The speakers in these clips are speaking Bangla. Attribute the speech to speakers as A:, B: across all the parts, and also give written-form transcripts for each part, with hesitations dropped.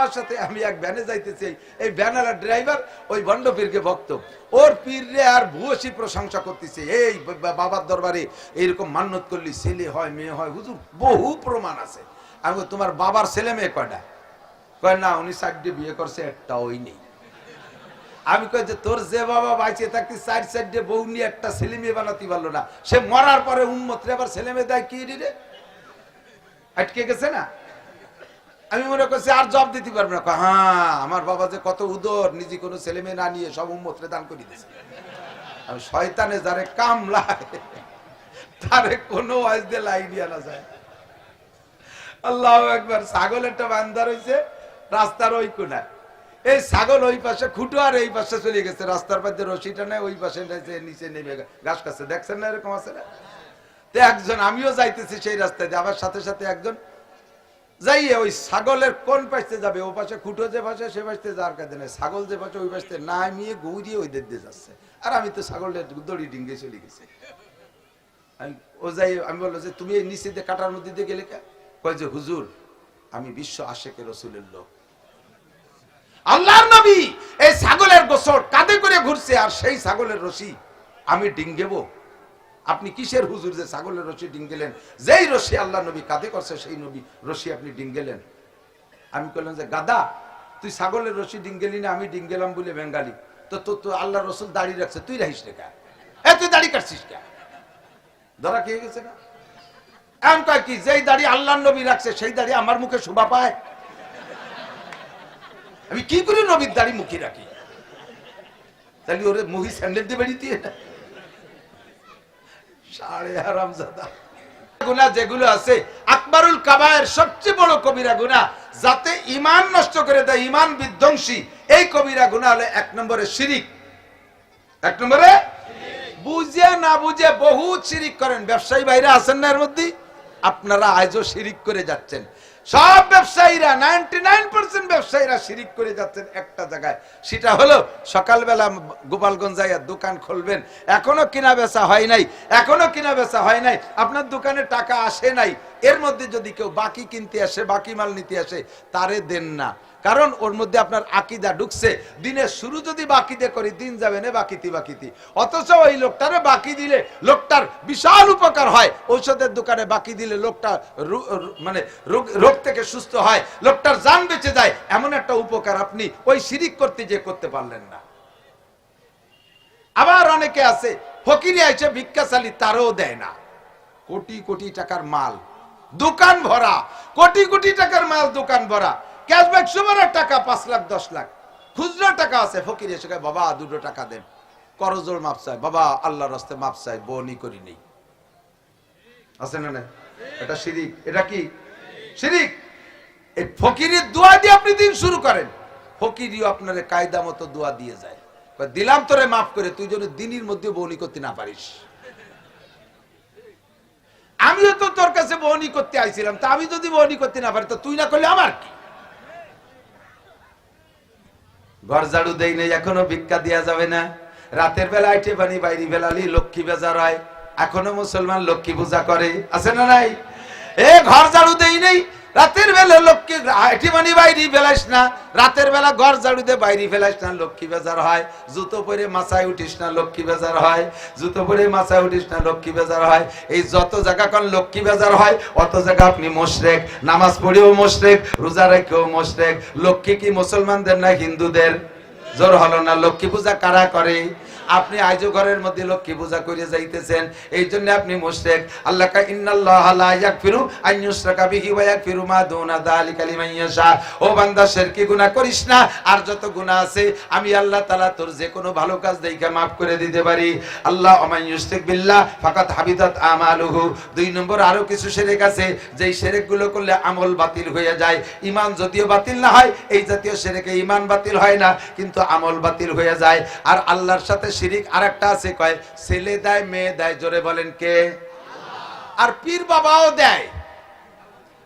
A: আমার সাথে আমি এক ভ্যানে যাইতেছি, এই ভ্যানালার ড্রাইভার ওই ভণ্ড পীরকে ভক্ত, ওর পীররে আর ভূয়সী প্রশংসা করতেছে, এই বাবার দরবারে এইরকম মান্যত করলি ছেলে হয় মেয়ে হয়, হুজুর বহু প্রমাণ আছে। আমি তোমার বাবার ছেলে মেয়ে কয়টা? কয় না উনি 4টে বিয়ে করছে, একটা ওই নেই। আমি কই যে তোর যে বাবা বাইচে থাকতে 4 বউ নিয়ে একটা ছেলে মেয়ে বানাতে পারলো না, সে মরার পরে উম্মতরে আবার ছেলে মেয়ে দেয় কি রে? আটকে গেছে না? আমি মনে করছি আর জব দিতে পারবো না। হ্যাঁ, আমার বাবা যে কত উদর, নিজে কোনো ছেলে মেয়ে না নিয়ে সব উম্মতরে দান করে দিয়েছে। আমি শয়তানে যারে কামলায় তারে কোনো ওয়াজ দিয়ে লাই দিয়া না যায়। আল্লাহু আকবার। ছাগল একটা বান্দার হইছে রাস্তার ওই কোনায়, এই ছাগল ওই পাশে খুঁটো আর এই পাশে চলে গেছে, রাস্তার পাশে রশিটা নেই, ওই পাশে নিচে নেমে ঘাস খাচ্ছে, দেখছেন না এরকম আছে না? তো একজন, আমিও যাইতেছি সেই রাস্তায়, আবার সাথে সাথে একজন যাইয়ে ওই ছাগলের কোন পাশে যাবে, ও পাশে খুঁটো যে পাশে সে পাশে যাওয়ার কাজে নেই, ছাগল যে পাশে ওই পাশে নামিয়ে গৌরিয়ে ওই দিক দিয়ে যাচ্ছে, আর আমি তো ছাগলের দড়ি ডিঙ্গে চলে গেছি। ও যাই, আমি বললো যে তুমি এই নিচে দিয়ে কাটার মধ্যে দিয়ে গেলে কে? কয় যে হুজুর আমি বিশ্ব আশেকে রসুলের লোক, আল্লাহর নবী এই ছাগলের গোসল কাঁধে করে ঘুরছে, আর সেই ছাগলের রশি আমি ডিঙ্গেবো। আপনি কিসের হুজুর যে ছাগলের রশি ডিঙ্গেলেন? যেই রশি আল্লাহ নবী কাঁধে করছে সেই নবী রশি আপনি ডিঙ্গেলেন। আমি বললাম যে গাদা, তুই ছাগলের রশি ডিঙ্গেলি না, আমি ডিঙ্গেলাম বলে বেঙ্গালি, তো তো আল্লাহ রসুল দাড়ি রাখছে, তুই রাখিস রেখা, তুই দাড়ি কাটছিস কে? ধরা খেয়ে গেছে না? এমন কয় কি, যেই দাড়ি আল্লাহ নবী রাখছে সেই দাড়ি আমার মুখে শোভা পায়? আমি কি করে নবীর দাড়ি মুখে রাখি? তাহলে ওরে মুহি স্যান্ডেল দিয়ে বেরিয়ে দিয়ে সাড়ে হারামজাদা। গুনাহ যেগুলো আছে আকবারুল কাবায়ের সবচেয়ে বড় কবিরা গুনাহ, যাতে ঈমান নষ্ট করে দেয়, ঈমান বিধ্বংসী, এই কবিরা গুনাহ হলো 1 নম্বরে শিরিক। 1 নম্বরে বুঝে না বুঝে বহুত শিরিক করেন। ব্যবসায়ী ভাইরা আছেন না এর মধ্যে? আপনারা আজও শিরিক করে যাচ্ছেন। সব ব্যবসায়ীরা 99% ব্যবসায়ীরা শিরিক করে যাচ্ছেন একটা জায়গায়, সেটা হলো সকালবেলা গোপালগঞ্জ যায় দোকান খুলবেন, এখনো কিনা বেচা হয় নাই, এখনো কিনা বেচা হয় নাই, আপনার দোকানে টাকা আসে নাই, এর মধ্যে যদি কেউ বাকি কিনতে আসে, বাকি মাল নিতে আসে, তারে দেন না, কারণ ওর মধ্যে আপনার আকীদা ঢুকছে। দিনের শুরু যদি বাকি দিয়ে করি, দিন যাবে না বাকিতি বাকিতি, অথচ ওই লোকটারে বাকি দিলে লোকটার বিশাল উপকার হয়। ঔষধের দোকানে বাকি দিলে লোকটা মানে রোগ থেকে সুস্থ হয়, লোকটার জান বেঁচে যায়, এমন একটা উপকার আপনি ওই শিরিক করতে যে করতে পারলেন না। আবার অনেকে আছে ফকিরি আইছে ভিক্ষা চালি, তারও দেয় না। কোটি কোটি টাকার মাল দোকান ভরা, কোটি কোটি টাকার মাল দোকান ভরা, ক্যাশব্যাক সুমারের টাকা 5 লাখ 10 লাখ, খুচরা টাকা আছে, ফকির এসে কয় বাবা 2 টাকা দেন, করজোড় মাপ চাই, বাবা আল্লাহর রাস্তায় মাপ চাই, বনি করি নেই, আছে না? এটা শিরিক। এটা কি শিরিক? এই ফকিরের দোয়া দিয়ে আপনি দিন শুরু করেন, ফকিরিও আপনার কায়দা মতো দোয়া দিয়ে যায়, দিলাম তোরে মাফ করে, তুই যেন দিনের মধ্যে বনি করতে না পারিস। আমিও তো তোর কাছে বনি করতে আইছিলাম, তা আমি যদি বনি করতে না পারি, তো তুই না করলে আমার কি? ঘর ঝাড়ু দেই নাই, এখনো ভিক্ষা দেওয়া যাবে না। রাতের বেলা আইটে পানি বাইরে বেলালি লক্ষ্মী বেজার হয়, এখনো মুসলমান লক্ষ্মী পূজা করে, আছে না নাই? ঘর ঝাড়ু দেই নেই, রাতের বেলা লক্ষ্মী আইটে পানি বাইরে ফেলাইস না, রাতের বেলা ঘর ঝাড়ু দিয়ে বাইরে ফেলাইস না, লক্ষ্মী বেজার হয়। জুতো পরে মাথায় উঠিস না, লক্ষ্মী বেজার হয়। জুতো পরে মাথায় উঠিস না, লক্ষ্মী বেজার হয়। এই যত জায়গা কোন লক্ষ্মী বেজার হয়, অত জায়গা আপনি মুশরিক। নামাজ পড়েও মুশরিক, রোজা রেখেও মুশরিক। লক্ষ্মী কি মুসলমানদের না হিন্দুদের? জোর হলো না। লক্ষ্মী পূজা কারা করে? আপনি আজও ঘরের মধ্যে লক্ষ্মী পূজা করে যাইতেছেন, এই জন্য আপনি মুশরিক। আল্লাহ কা ইন্নাল্লাহা লা ইয়াগফিরু আন ইউশরাকা বিহি ওয়া ইয়াগফিরু মা দুনা যালিকা লিমান ইয়াশা। ও বান্দা, শিরকি গুনাহ করিস না, আর যত গুনাহ আছে আমি আল্লাহ তাআলা তোর যে কোনো ভালো কাজ দেইখা maaf করে দিতে পারি। আল্লাহ ওয়া মান ইউশরিক বিল্লাহ ফাকাদ হাবিতাত আমালুহু। 2 নম্বর আরো কিছু শিরক আছে, যেই শিরক গুলো করলে আমল বাতিল হয়ে যায়। ঈমান যদিও বাতিল না হয়, এই জাতীয় শিরকে ঈমান বাতিল হয় না, কিন্তু আমল বাতিল হয়ে যায়। আর আল্লাহর সাথে শিরিক আরেকটা আছে, কয় ছেলে দেয় মেয়ে দেয়, জোরে বলেন কে? আর পীর বাবাও দেয়।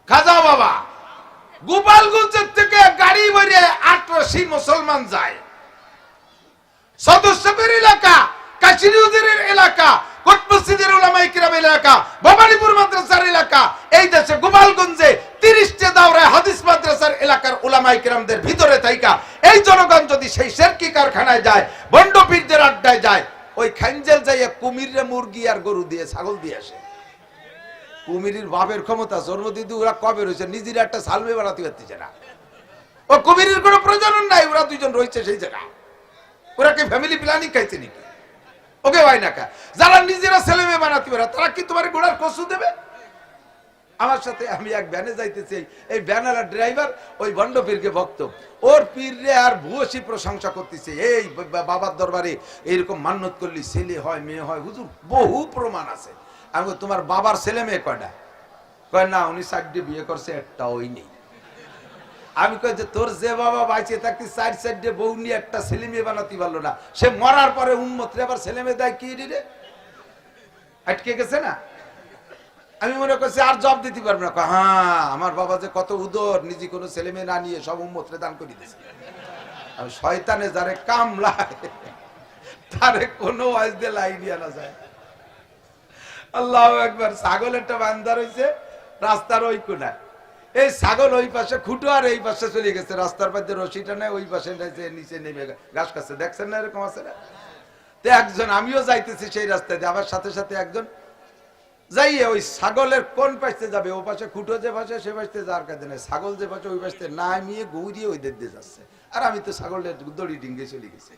A: খাজা বাবা গোপালগঞ্জের থেকে গাড়ি ভরে ৮৮ মুসলমান যায়, সদস্যদের এলাকা, কাশিরুজের এলাকা, কোট মসজিদের উলামায়ে কিরাম এলাকা, ভবানীপুর মাদ্রাসার এলাকা, এই দেশে গোপালগঞ্জে 30টা দাওরায়ে হাদিস মাদ্রাসার এলাকার উলামায়ে কিরামদের ভিতরে থাইকা এই জনগণ যদি সেই শিরকি কারখানায় যায়, বন্ড পীরদের আড্ডায় যায়, ওই খানজেল যাইয়া কুমিরে মুরগি আর গরু দিয়ে ছাগল দিয়ে আসে। কুমিরের বাপের ক্ষমতা জন্মদিদি ওরা কবে রয়েছে, নিজের একটা সালমে বানাতে পারতেছে না। ও কুমিরের কোনো প্রয়োজন নাই, ওরা দুইজন রয়েছে সেই জায়গায়। ওরা কি ফ্যামিলি প্ল্যানিং খাইছে নাকি? ওকে ভাই না কা, যারা নিজেরা ছেলে মেয়ে বানাতে পারে তারা কি তোমার গোড়ার কসু দেবে? আমার সাথে আমি এক ভ্যানে যাইতেছি, এই ভ্যানালা ড্রাইভার ওই বন্ড পীরকে ভক্ত, ওর পীররে আর ভূয়সী প্রশংসা করতেছে, এই বাবার দরবারে এইরকম মান্যত করলি ছেলে হয় মেয়ে হয়, হুজুর বহু প্রমাণ আছে। আমি তোমার বাবার ছেলে মেয়ে কয়টা? কয় না উনি 4টে বিয়ে করছে, একটা ওই নেই। আমি কই যে তোর যে বাবা বাইচে থাকতে 4 বউ নিয়ে একটা ছেলে মেয়ে বানাতে পারলো না, সে মরার পরে উম্মতরে আবার ছেলে মেয়ে দেয় কি রে? আটকে গেছে না? আমি মনে করছি আর জব দিতে পারবো না। হ্যাঁ, আমার বাবা যে কত উদর, নিজে কোনো ছেলে মেয়ে না নিয়ে সব উম্মতরে দান করে দিয়েছে। আমি শয়তানে যারে কামলায় তারে কোনো ওয়াজ দিয়ে লাইনি আনা যায়। আল্লাহু আকবার। ছাগলেরটা বান্দা রইছে রাস্তার ওই কোনায়, এই ছাগল ওই পাশে খুঁটো আর এই পাশে চলে গেছে, রাস্তার পাশে রশিটা নেই, ওই পাশে নিচে নেমে ঘাস খাচ্ছে। দেখছেন না এরকম আছে না? তো একজন, আমিও যাইতেছি সেই রাস্তায়, আমার সাথে সাথে একজন যাইয়ে ওই ছাগলের কোন পাশে যাবে, ও পাশে খুঁটো যে পাশে সে পাশে যাওয়ার কাজে নেই, ছাগল যে পাশে ওই পাশে নামিয়ে গৌরিয়ে ওই দিয়ে যাচ্ছে, আর আমি তো ছাগলের দড়ি ডিঙ্গে চলে গেছি।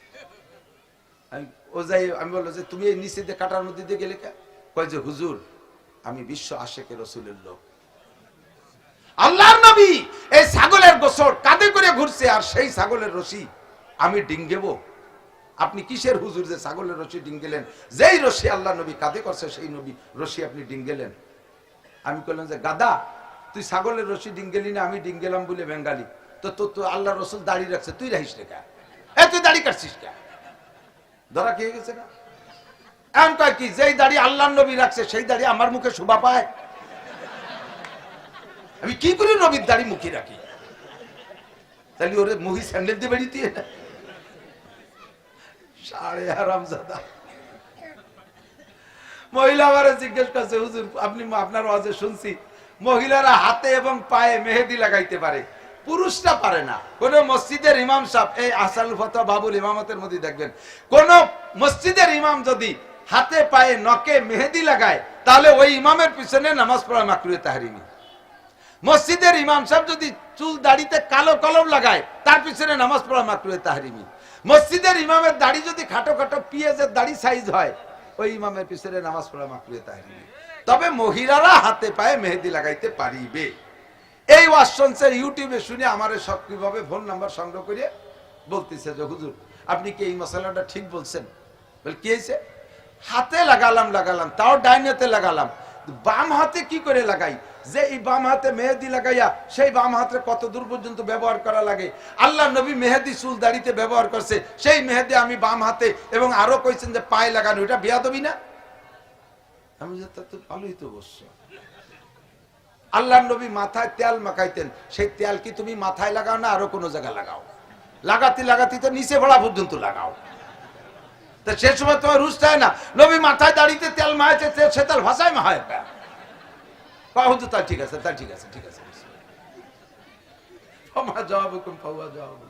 A: ও যাই, আমি বললো যে তুমি এই নিচে দিয়ে কাটার মধ্যে দিয়ে গেলে কে? কয় যে হুজুর আমি বিশ্ব আশেকে রসুলের লোক, আল্লাহর নবী এই ছাগলের গোসল কাঁধে করে ঘুরছে, আর সেই ছাগলের রশি আমি ডিঙ্গেবো। আপনি কিসের হুজুর যে ছাগলের রশি ডিঙ্গেলেন? যেই রশি আল্লাহ নবী কাঁধে করছে সেই নবী রশি আপনি ডিঙ্গেলেন। আমি বললাম যে গাদা, তুই ছাগলের রশি ডিঙ্গেলি না, আমি ডিঙ্গেলাম বলে বেঙ্গালি, তো তো আল্লাহ রসুল দাড়ি রাখছে, তুই রাখিস রে কা? তুই দাড়ি কাটছিস কা? ধরা খেয়ে গেছে না? এমন কয় কি, যেই দাড়ি আল্লাহ নবী রাখছে সেই দাড়ি আমার মুখে শোভা পায়? আমি কি করে নবীর দাড়ি মুখে রাখি? তাহলে ওরে মুহি স্যান্ডেল দিয়ে বেরিয়ে সাড়ে হারামজাদা। মহিলা আমারে জিজ্ঞেস করছে, হুজুর আপনি আপনার ওয়াজে শুনছি মহিলারা হাতে এবং পায়ে মেহেদি লাগাইতে পারে, পুরুষরা পারে না। কোন মসজিদের ইমাম সাহেব, এই আসাল ফতোয়া বাবুল ইমামতের মধ্যে দেখবেন, কোন মসজিদের ইমাম যদি হাতে পায়ে নখে মেহেদি লাগায় তাহলে ওই ইমামের পিছনে নামাজ পড়া মাকরুহে তাহরিমি। মসজিদের ইমাম সাহেব যদি চুল দাড়িতে কালো কলম লাগায় তার পিছনে নামাজ পড়া মাকরুহে তাহরিমি। মসজিদের ইমামের দাড়ি যদি খাটো খাটো পিঁয়াজের দাড়ি সাইজ হয়, ওই ইমামের পিছনে নামাজ পড়া মাকরুহে তাহরিমি। তবে মহিলারা হাতে পায়ে মেহেদি লাগাইতে পারিবে। এই ওয়াজ শুনছে, ইউটিউবে শুনে আমারে সক্রিয়ভাবে ফোন নাম্বার সংগ্রহ করে বলতেছে যে হুজুর আপনি কি এই মশলাটা ঠিক বলছেন? বল কি হয়েছে? হাতে লাগালাম, তাও ডাইনেতে লাগালাম, বাম হাতে কি করে লাগাই? যে এই বাম হাতে মেহেদি লাগাইয়া সেই বাম হাতে কত দূর পর্যন্ত ব্যবহার করা লাগে? আল্লাহ নবী মেহেদি চুল দাড়িতে ব্যবহার করছে, সেই মেহেদি আমি বাম হাতে, এবং আরো কইছেন যে পায়ে লাগানো, এটা বেয়াদবি না? আমি যে তা তো ভালোই তো বলছ। আল্লাহ নবী মাথায় তেল মাখাইতেন, সেই তেল কি তুমি মাথায় লাগাও না আরো কোনো জায়গায় লাগাও? লাগাতে তো নিচে ভরা পর্যন্ত লাগাও। তা সে সময় তোমার রুশ চায় না, নবী মাথায় দাড়িতে তেল মাখাইছে, সে তেল ভাষায় মাহায় তা ঠিক আছে, তা ঠিক আছে, ঠিক আছে। জবাব হুকুম পাওয়া জবাব।